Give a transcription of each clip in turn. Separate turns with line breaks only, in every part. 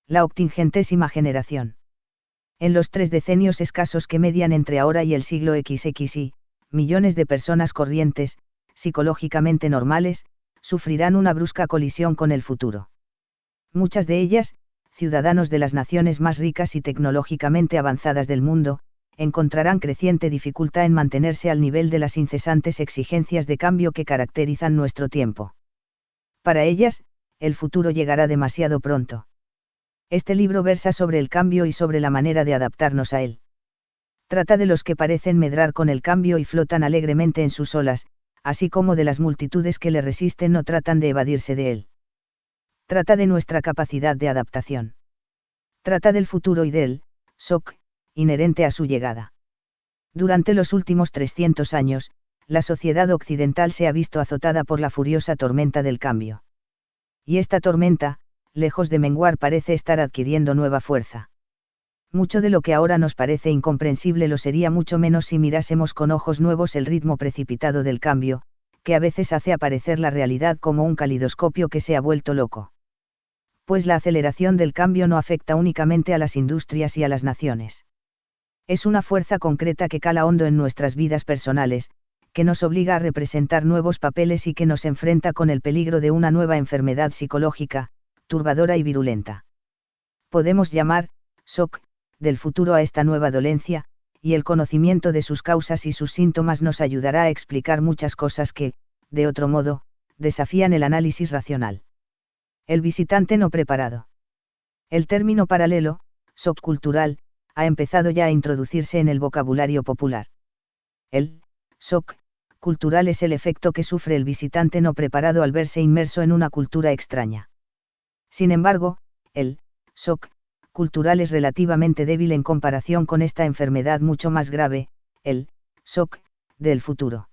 La 80ª generación. En los 3 decenios escasos que median entre ahora y el siglo XXI, millones de personas corrientes, psicológicamente normales, sufrirán una brusca colisión con el futuro. Muchas de ellas, ciudadanos de las naciones más ricas y tecnológicamente avanzadas del mundo, encontrarán creciente dificultad en mantenerse al nivel de las incesantes exigencias de cambio que caracterizan nuestro tiempo. Para ellas, el futuro llegará demasiado pronto. Este libro versa sobre el cambio y sobre la manera de adaptarnos a él. Trata de los que parecen medrar con el cambio y flotan alegremente en sus olas, así como de las multitudes que le resisten o tratan de evadirse de él. Trata de nuestra capacidad de adaptación. Trata del futuro y del shock inherente a su llegada. Durante los últimos 300 años, la sociedad occidental se ha visto azotada por la furiosa tormenta del cambio. Y esta tormenta, lejos de menguar, parece estar adquiriendo nueva fuerza. Mucho de lo que ahora nos parece incomprensible lo sería mucho menos si mirásemos con ojos nuevos el ritmo precipitado del cambio, que a veces hace aparecer la realidad como un calidoscopio que se ha vuelto loco. Pues la aceleración del cambio no afecta únicamente a las industrias y a las naciones. Es una fuerza concreta que cala hondo en nuestras vidas personales, que nos obliga a representar nuevos papeles y que nos enfrenta con el peligro de una nueva enfermedad psicológica, turbadora y virulenta. Podemos llamar shock del futuro a esta nueva dolencia, y el conocimiento de sus causas y sus síntomas nos ayudará a explicar muchas cosas que, de otro modo, desafían el análisis racional. El visitante no preparado. El término paralelo, shock cultural, ha empezado ya a introducirse en el vocabulario popular. El shock cultural es el efecto que sufre el visitante no preparado al verse inmerso en una cultura extraña. Sin embargo, el shock cultural es relativamente débil en comparación con esta enfermedad mucho más grave, el shock del futuro.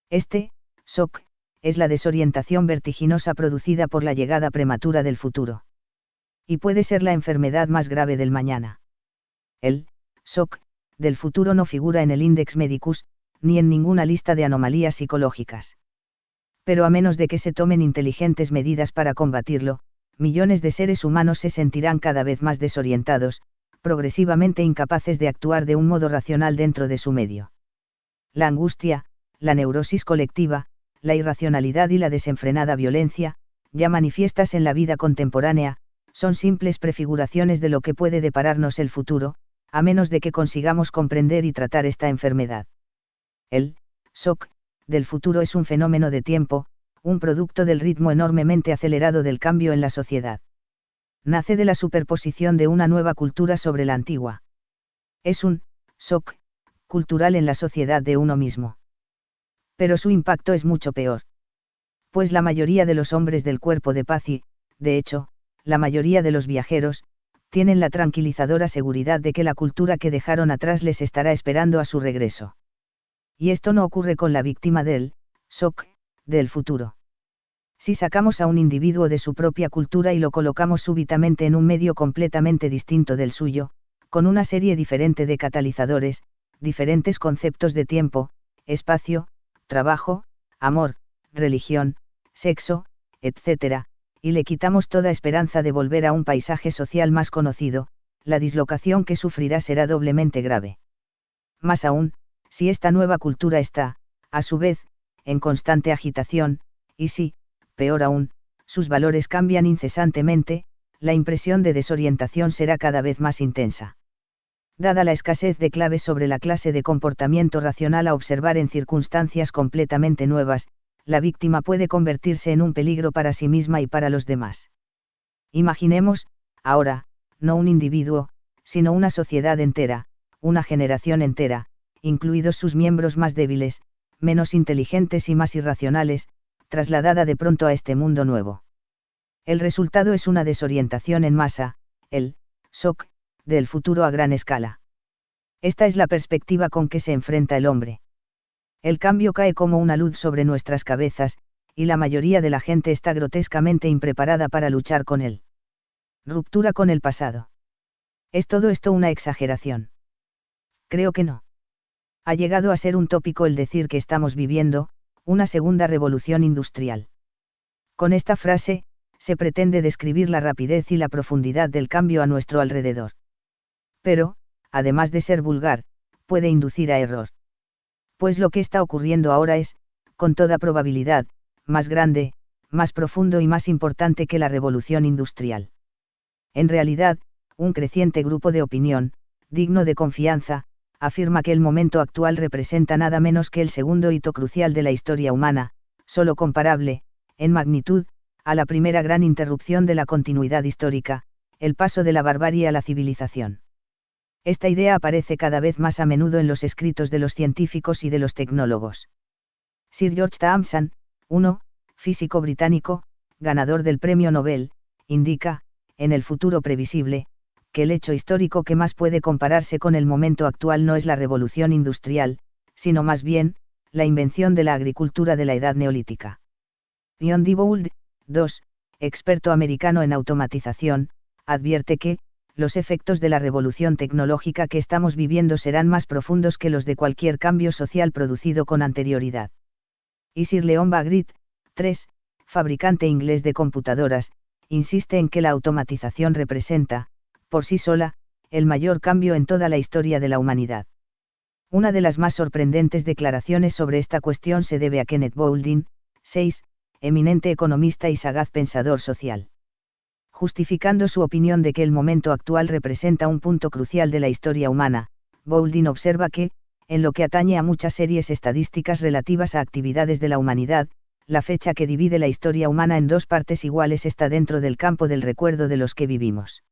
Este shock es la desorientación vertiginosa producida por la llegada prematura del futuro. Y puede ser la enfermedad más grave del mañana. El shock del futuro no figura en el Index Medicus, ni en ninguna lista de anomalías psicológicas. Pero a menos de que se tomen inteligentes medidas para combatirlo, millones de seres humanos se sentirán cada vez más desorientados, progresivamente incapaces de actuar de un modo racional dentro de su medio. La angustia, la neurosis colectiva, la irracionalidad y la desenfrenada violencia, ya manifiestas en la vida contemporánea, son simples prefiguraciones de lo que puede depararnos el futuro, a menos de que consigamos comprender y tratar esta enfermedad. El shock del futuro es un fenómeno de tiempo, un producto del ritmo enormemente acelerado del cambio en la sociedad. Nace de la superposición de una nueva cultura sobre la antigua. Es un shock cultural en la sociedad de uno mismo. Pero su impacto es mucho peor. Pues la mayoría de los hombres del cuerpo de paz y, de hecho, la mayoría de los viajeros, tienen la tranquilizadora seguridad de que la cultura que dejaron atrás les estará esperando a su regreso. Y esto no ocurre con la víctima del shock del futuro. Si sacamos a un individuo de su propia cultura y lo colocamos súbitamente en un medio completamente distinto del suyo, con una serie diferente de catalizadores, diferentes conceptos de tiempo, espacio, trabajo, amor, religión, sexo, etc., y le quitamos toda esperanza de volver a un paisaje social más conocido, la dislocación que sufrirá será doblemente grave. Más aún, si esta nueva cultura está, a su vez, en constante agitación, y si, peor aún, sus valores cambian incesantemente, la impresión de desorientación será cada vez más intensa. Dada la escasez de claves sobre la clase de comportamiento racional a observar en circunstancias completamente nuevas, la víctima puede convertirse en un peligro para sí misma y para los demás. Imaginemos, ahora, no un individuo, sino una sociedad entera, una generación entera, incluidos sus miembros más débiles, menos inteligentes y más irracionales, trasladada de pronto a este mundo nuevo. El resultado es una desorientación en masa, el shock del futuro a gran escala. Esta es la perspectiva con que se enfrenta el hombre. El cambio cae como una luz sobre nuestras cabezas, y la mayoría de la gente está grotescamente impreparada para luchar con él. Ruptura con el pasado. ¿Es todo esto una exageración? Creo que no. Ha llegado a ser un tópico el decir que estamos viviendo una segunda revolución industrial. Con esta frase, se pretende describir la rapidez y la profundidad del cambio a nuestro alrededor. Pero, además de ser vulgar, puede inducir a error. Pues lo que está ocurriendo ahora es, con toda probabilidad, más grande, más profundo y más importante que la revolución industrial. En realidad, un creciente grupo de opinión, digno de confianza, afirma que el momento actual representa nada menos que el segundo hito crucial de la historia humana, solo comparable, en magnitud, a la primera gran interrupción de la continuidad histórica, el paso de la barbarie a la civilización. Esta idea aparece cada vez más a menudo en los escritos de los científicos y de los tecnólogos. Sir George Thomson, físico británico, ganador del Premio Nobel, indica, en El futuro previsible, que el hecho histórico que más puede compararse con el momento actual no es la revolución industrial, sino más bien, la invención de la agricultura de la edad neolítica. John D. Bould, experto americano en automatización, advierte que, los efectos de la revolución tecnológica que estamos viviendo serán más profundos que los de cualquier cambio social producido con anterioridad. Y Sir Leon Bagrit, fabricante inglés de computadoras, insiste en que la automatización representa, por sí sola, el mayor cambio en toda la historia de la humanidad. Una de las más sorprendentes declaraciones sobre esta cuestión se debe a Kenneth Boulding, eminente economista y sagaz pensador social. Justificando su opinión de que el momento actual representa un punto crucial de la historia humana, Boulding observa que, en lo que atañe a muchas series estadísticas relativas a actividades de la humanidad, la fecha que divide la historia humana en dos partes iguales está dentro del campo del recuerdo de los que vivimos.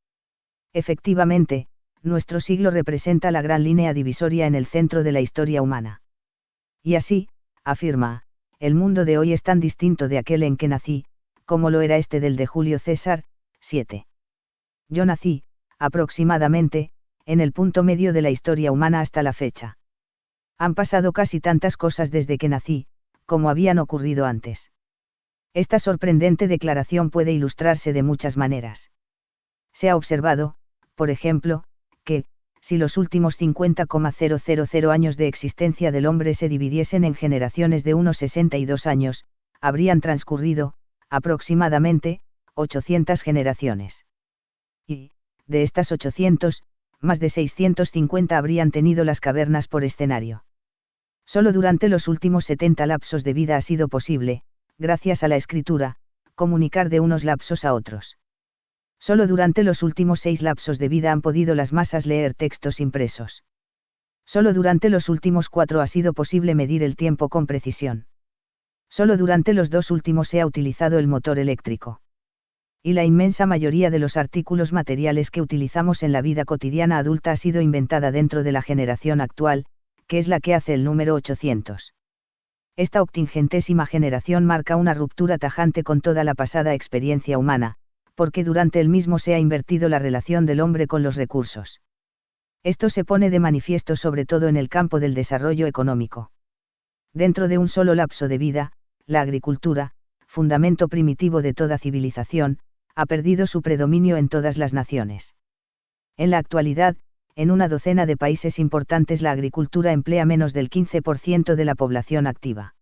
Efectivamente, nuestro siglo representa la gran línea divisoria en el centro de la historia humana. Y así, afirma, el mundo de hoy es tan distinto de aquel en que nací, como lo era este del de Julio César. 7. Yo nací, aproximadamente, en el punto medio de la historia humana hasta la fecha. Han pasado casi tantas cosas desde que nací, como habían ocurrido antes. Esta sorprendente declaración puede ilustrarse de muchas maneras. Se ha observado, por ejemplo, que, si los últimos 50,000 años de existencia del hombre se dividiesen en generaciones de unos 62 años, habrían transcurrido, aproximadamente, 800 generaciones. Y, de estas 800, más de 650 habrían tenido las cavernas por escenario. Solo durante los últimos 70 lapsos de vida ha sido posible, gracias a la escritura, comunicar de unos lapsos a otros. Solo durante los últimos 6 lapsos de vida han podido las masas leer textos impresos. Solo durante los últimos 4 ha sido posible medir el tiempo con precisión. Solo durante los 2 últimos se ha utilizado el motor eléctrico. Y la inmensa mayoría de los artículos materiales que utilizamos en la vida cotidiana adulta ha sido inventada dentro de la generación actual, que es la que hace el número 800. Esta octingentésima generación marca una ruptura tajante con toda la pasada experiencia humana, porque durante el mismo se ha invertido la relación del hombre con los recursos. Esto se pone de manifiesto sobre todo en el campo del desarrollo económico. Dentro de un solo lapso de vida, la agricultura, fundamento primitivo de toda civilización, ha perdido su predominio en todas las naciones. En la actualidad, en una docena de países importantes la agricultura emplea menos del 15% de la población activa.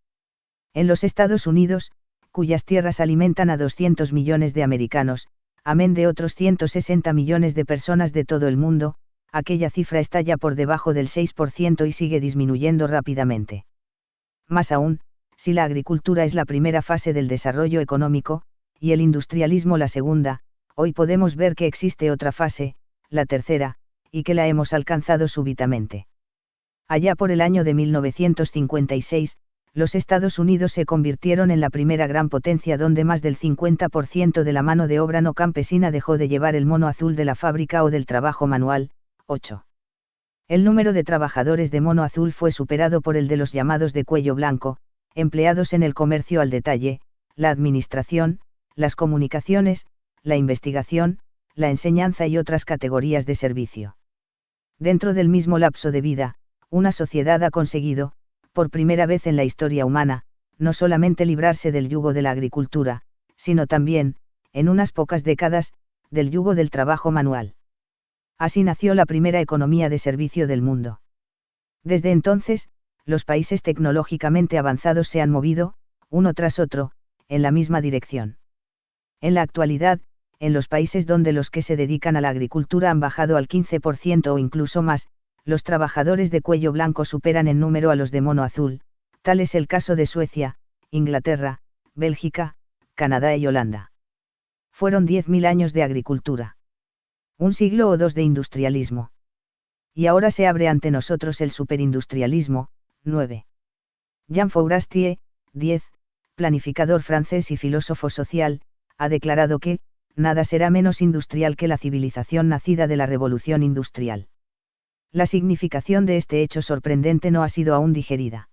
En los Estados Unidos, cuyas tierras alimentan a 200 millones de americanos, amén de otros 160 millones de personas de todo el mundo, aquella cifra está ya por debajo del 6% y sigue disminuyendo rápidamente. Más aún, si la agricultura es la primera fase del desarrollo económico, y el industrialismo la segunda, hoy podemos ver que existe otra fase, la tercera, y que la hemos alcanzado súbitamente. Allá por el año de 1956, los Estados Unidos se convirtieron en la primera gran potencia donde más del 50% de la mano de obra no campesina dejó de llevar el mono azul de la fábrica o del trabajo manual. 8. El número de trabajadores de mono azul fue superado por el de los llamados de cuello blanco, empleados en el comercio al detalle, la administración, las comunicaciones, la investigación, la enseñanza y otras categorías de servicio. Dentro del mismo lapso de vida, una sociedad ha conseguido, por primera vez en la historia humana, no solamente librarse del yugo de la agricultura, sino también, en unas pocas décadas, del yugo del trabajo manual. Así nació la primera economía de servicio del mundo. Desde entonces, los países tecnológicamente avanzados se han movido, uno tras otro, en la misma dirección. En la actualidad, en los países donde los que se dedican a la agricultura han bajado al 15% o incluso más, los trabajadores de cuello blanco superan en número a los de mono azul, tal es el caso de Suecia, Inglaterra, Bélgica, Canadá y Holanda. Fueron 10.000 años de agricultura. Un siglo o dos de industrialismo. Y ahora se abre ante nosotros el superindustrialismo. 9. Jean Fourastier, 10, planificador francés y filósofo social, ha declarado que, nada será menos industrial que la civilización nacida de la revolución industrial. La significación de este hecho sorprendente no ha sido aún digerida.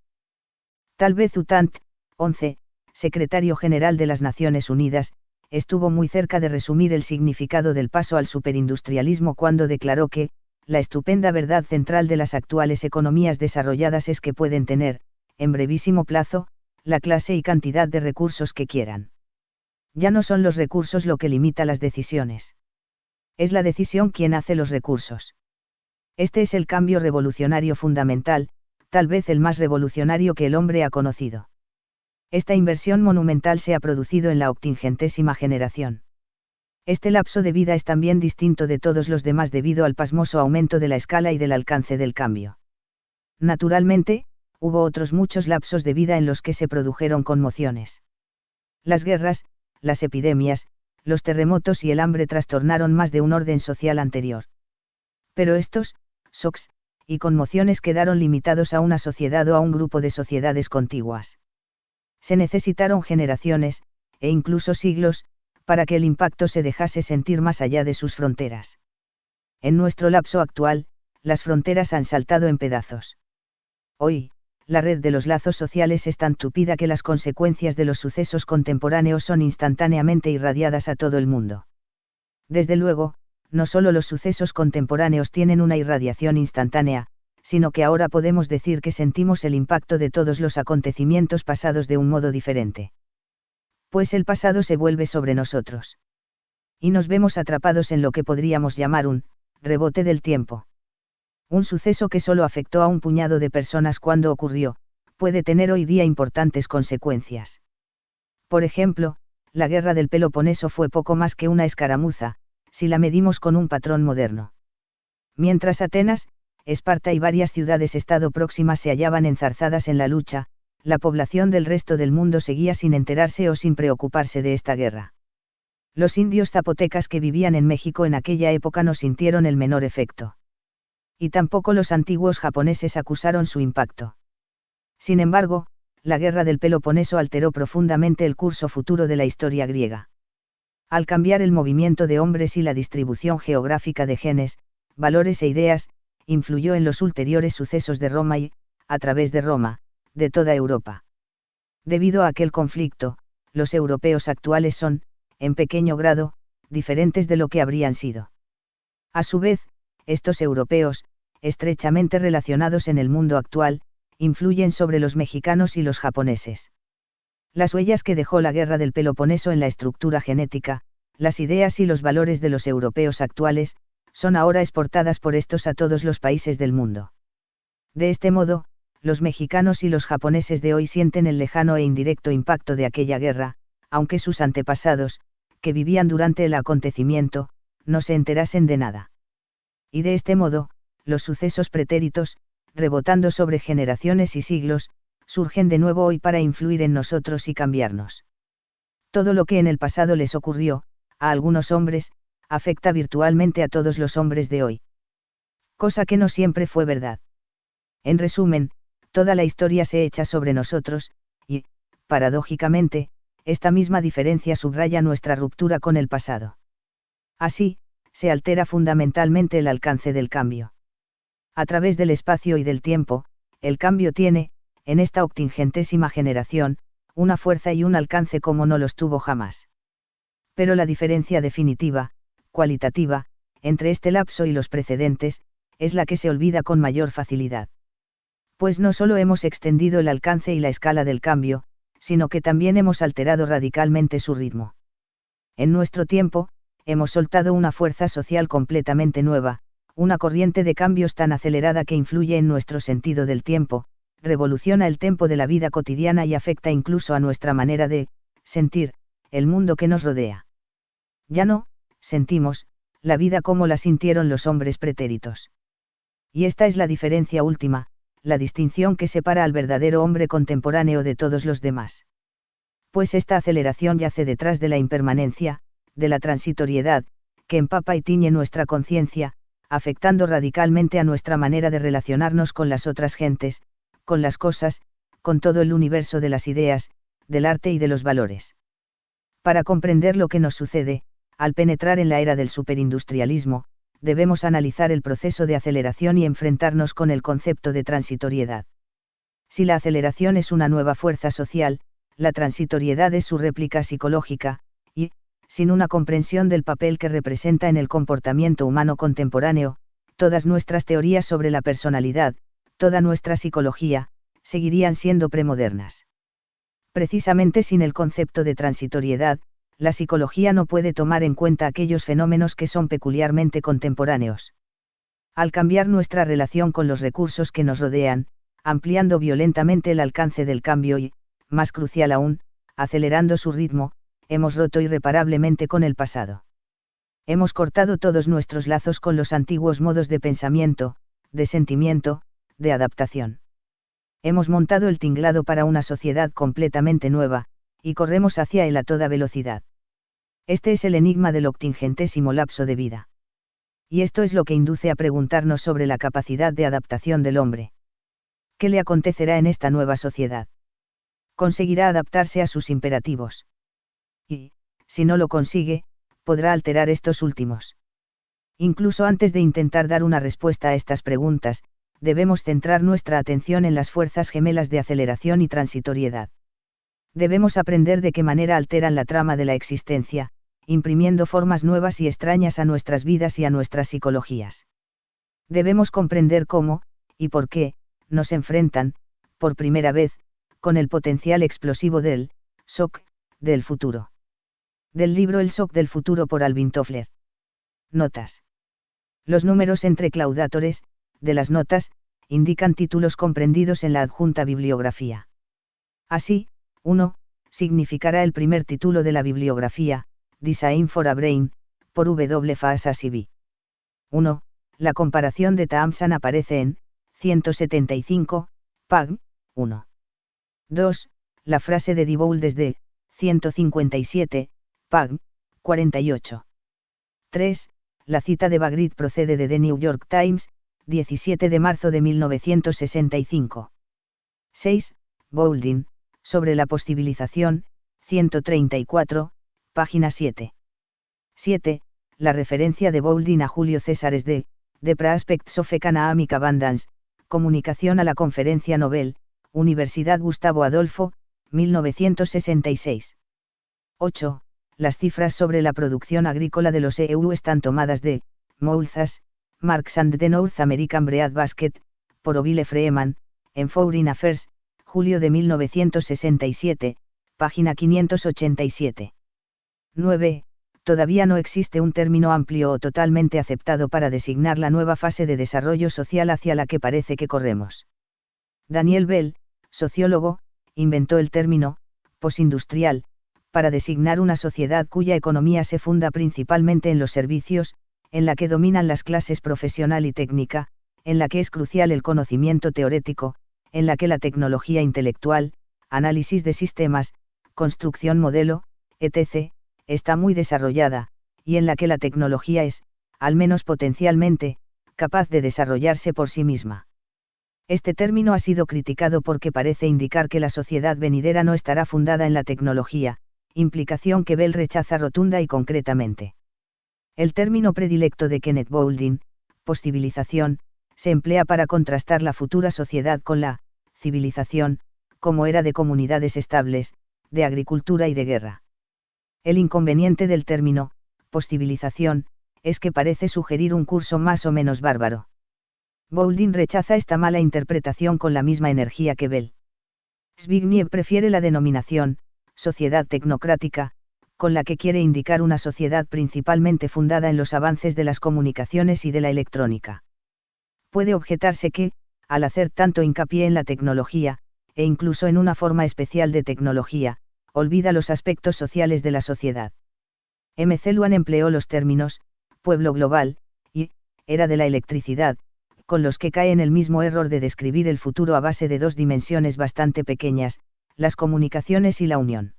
Tal vez Utant, 11, secretario general de las Naciones Unidas, estuvo muy cerca de resumir el significado del paso al superindustrialismo cuando declaró que, la estupenda verdad central de las actuales economías desarrolladas es que pueden tener, en brevísimo plazo, la clase y cantidad de recursos que quieran. Ya no son los recursos lo que limita las decisiones. Es la decisión quien hace los recursos. Este es el cambio revolucionario fundamental, tal vez el más revolucionario que el hombre ha conocido. Esta inversión monumental se ha producido en la octingentésima generación. Este lapso de vida es también distinto de todos los demás debido al pasmoso aumento de la escala y del alcance del cambio. Naturalmente, hubo otros muchos lapsos de vida en los que se produjeron conmociones. Las guerras, las epidemias, los terremotos y el hambre trastornaron más de un orden social anterior. Pero estos, shocks, y conmociones quedaron limitados a una sociedad o a un grupo de sociedades contiguas. Se necesitaron generaciones, e incluso siglos, para que el impacto se dejase sentir más allá de sus fronteras. En nuestro lapso actual, las fronteras han saltado en pedazos. Hoy, la red de los lazos sociales es tan tupida que las consecuencias de los sucesos contemporáneos son instantáneamente irradiadas a todo el mundo. Desde luego, no solo los sucesos contemporáneos tienen una irradiación instantánea, sino que ahora podemos decir que sentimos el impacto de todos los acontecimientos pasados de un modo diferente. Pues el pasado se vuelve sobre nosotros. Y nos vemos atrapados en lo que podríamos llamar un rebote del tiempo. Un suceso que solo afectó a un puñado de personas cuando ocurrió, puede tener hoy día importantes consecuencias. Por ejemplo, la guerra del Peloponeso fue poco más que una escaramuza, si la medimos con un patrón moderno. Mientras Atenas, Esparta y varias ciudades-estado próximas se hallaban enzarzadas en la lucha, la población del resto del mundo seguía sin enterarse o sin preocuparse de esta guerra. Los indios zapotecas que vivían en México en aquella época no sintieron el menor efecto. Y tampoco los antiguos japoneses acusaron su impacto. Sin embargo, la guerra del Peloponeso alteró profundamente el curso futuro de la historia griega. Al cambiar el movimiento de hombres y la distribución geográfica de genes, valores e ideas, influyó en los ulteriores sucesos de Roma y, a través de Roma, de toda Europa. Debido a aquel conflicto, los europeos actuales son, en pequeño grado, diferentes de lo que habrían sido. A su vez, estos europeos, estrechamente relacionados en el mundo actual, influyen sobre los mexicanos y los japoneses. Las huellas que dejó la guerra del Peloponeso en la estructura genética, las ideas y los valores de los europeos actuales, son ahora exportadas por estos a todos los países del mundo. De este modo, los mexicanos y los japoneses de hoy sienten el lejano e indirecto impacto de aquella guerra, aunque sus antepasados, que vivían durante el acontecimiento, no se enterasen de nada. Y de este modo, los sucesos pretéritos, rebotando sobre generaciones y siglos, surgen de nuevo hoy para influir en nosotros y cambiarnos. Todo lo que en el pasado les ocurrió, a algunos hombres, afecta virtualmente a todos los hombres de hoy. Cosa que no siempre fue verdad. En resumen, toda la historia se echa sobre nosotros, y, paradójicamente, esta misma diferencia subraya nuestra ruptura con el pasado. Así, se altera fundamentalmente el alcance del cambio. A través del espacio y del tiempo, el cambio tiene, en esta octingentésima generación, una fuerza y un alcance como no los tuvo jamás. Pero la diferencia definitiva, cualitativa, entre este lapso y los precedentes, es la que se olvida con mayor facilidad. Pues no solo hemos extendido el alcance y la escala del cambio, sino que también hemos alterado radicalmente su ritmo. En nuestro tiempo, hemos soltado una fuerza social completamente nueva, una corriente de cambios tan acelerada que influye en nuestro sentido del tiempo, revoluciona el tempo de la vida cotidiana y afecta incluso a nuestra manera de sentir el mundo que nos rodea. Ya no, sentimos, la vida como la sintieron los hombres pretéritos. Y esta es la diferencia última, la distinción que separa al verdadero hombre contemporáneo de todos los demás. Pues esta aceleración yace detrás de la impermanencia, de la transitoriedad, que empapa y tiñe nuestra conciencia, afectando radicalmente a nuestra manera de relacionarnos con las otras gentes, con las cosas, con todo el universo de las ideas, del arte y de los valores. Para comprender lo que nos sucede, al penetrar en la era del superindustrialismo, debemos analizar el proceso de aceleración y enfrentarnos con el concepto de transitoriedad. Si la aceleración es una nueva fuerza social, la transitoriedad es su réplica psicológica, y, sin una comprensión del papel que representa en el comportamiento humano contemporáneo, todas nuestras teorías sobre la personalidad, toda nuestra psicología, seguirían siendo premodernas. Precisamente sin el concepto de transitoriedad, la psicología no puede tomar en cuenta aquellos fenómenos que son peculiarmente contemporáneos. Al cambiar nuestra relación con los recursos que nos rodean, ampliando violentamente el alcance del cambio y, más crucial aún, acelerando su ritmo, hemos roto irreparablemente con el pasado. Hemos cortado todos nuestros lazos con los antiguos modos de pensamiento, de sentimiento, de adaptación. Hemos montado el tinglado para una sociedad completamente nueva, y corremos hacia él a toda velocidad. Este es el enigma del octingentésimo lapso de vida. Y esto es lo que induce a preguntarnos sobre la capacidad de adaptación del hombre. ¿Qué le acontecerá en esta nueva sociedad? ¿Conseguirá adaptarse a sus imperativos? Y, si no lo consigue, podrá alterar estos últimos. Incluso antes de intentar dar una respuesta a estas preguntas, debemos centrar nuestra atención en las fuerzas gemelas de aceleración y transitoriedad. Debemos aprender de qué manera alteran la trama de la existencia, imprimiendo formas nuevas y extrañas a nuestras vidas y a nuestras psicologías. Debemos comprender cómo, y por qué, nos enfrentan, por primera vez, con el potencial explosivo del shock del futuro. Del libro El shock del futuro por Alvin Toffler. Notas. Los números entre claudatores, de las notas, indican títulos comprendidos en la adjunta bibliografía. Así, 1, significará el primer título de la bibliografía, Design for a Brain, por W. Fasasibi. 1. La comparación de Thompson aparece en 175, pag. 1. 2. La frase de Diboul desde 157, pag. 48. 3. La cita de Bagrid procede de The New York Times, 17 de marzo de 1965. 6. Boulding, sobre la posibilización, 134, página 7. 7. La referencia de Boulding a Julio César es de The Prospects of Economic Abundance, Comunicación a la Conferencia Nobel, Universidad Gustavo Adolfo, 1966. 8. Las cifras sobre la producción agrícola de los EU están tomadas de Moulzas, Marks and the North American Breadbasket, por Ovile Freeman, en Foreign Affairs, julio de 1967, página 587. 9. Todavía no existe un término amplio o totalmente aceptado para designar la nueva fase de desarrollo social hacia la que parece que corremos. Daniel Bell, sociólogo, inventó el término postindustrial para designar una sociedad cuya economía se funda principalmente en los servicios, en la que dominan las clases profesional y técnica, en la que es crucial el conocimiento teórico, en la que la tecnología intelectual, análisis de sistemas, construcción modelo, etc., está muy desarrollada, y en la que la tecnología es, al menos potencialmente, capaz de desarrollarse por sí misma. Este término ha sido criticado porque parece indicar que la sociedad venidera no estará fundada en la tecnología, implicación que Bell rechaza rotunda y concretamente. El término predilecto de Kenneth Boulding, postcivilización, se emplea para contrastar la futura sociedad con la civilización, como era de comunidades estables, de agricultura y de guerra. El inconveniente del término postcivilización es que parece sugerir un curso más o menos bárbaro. Boulding rechaza esta mala interpretación con la misma energía que Bell. Zbigniew prefiere la denominación sociedad tecnocrática, con la que quiere indicar una sociedad principalmente fundada en los avances de las comunicaciones y de la electrónica. Puede objetarse que, al hacer tanto hincapié en la tecnología, e incluso en una forma especial de tecnología, olvida los aspectos sociales de la sociedad. McLuhan empleó los términos, pueblo global, y, era de la electricidad, con los que cae en el mismo error de describir el futuro a base de dos dimensiones bastante pequeñas, las comunicaciones y la unión.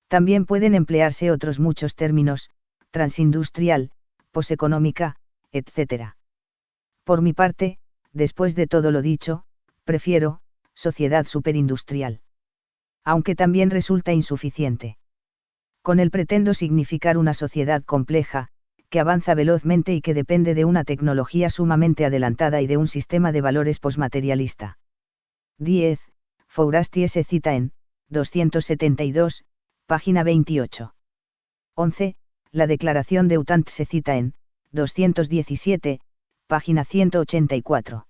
También pueden emplearse otros muchos términos, transindustrial, poseconómica, etc. Por mi parte, después de todo lo dicho, prefiero, sociedad superindustrial. Aunque también resulta insuficiente. Con él pretendo significar una sociedad compleja, que avanza velozmente y que depende de una tecnología sumamente adelantada y de un sistema de valores posmaterialista. 10. Fourasti se cita en 272, página 28. 11. La declaración de Utant se cita en 217, página 184.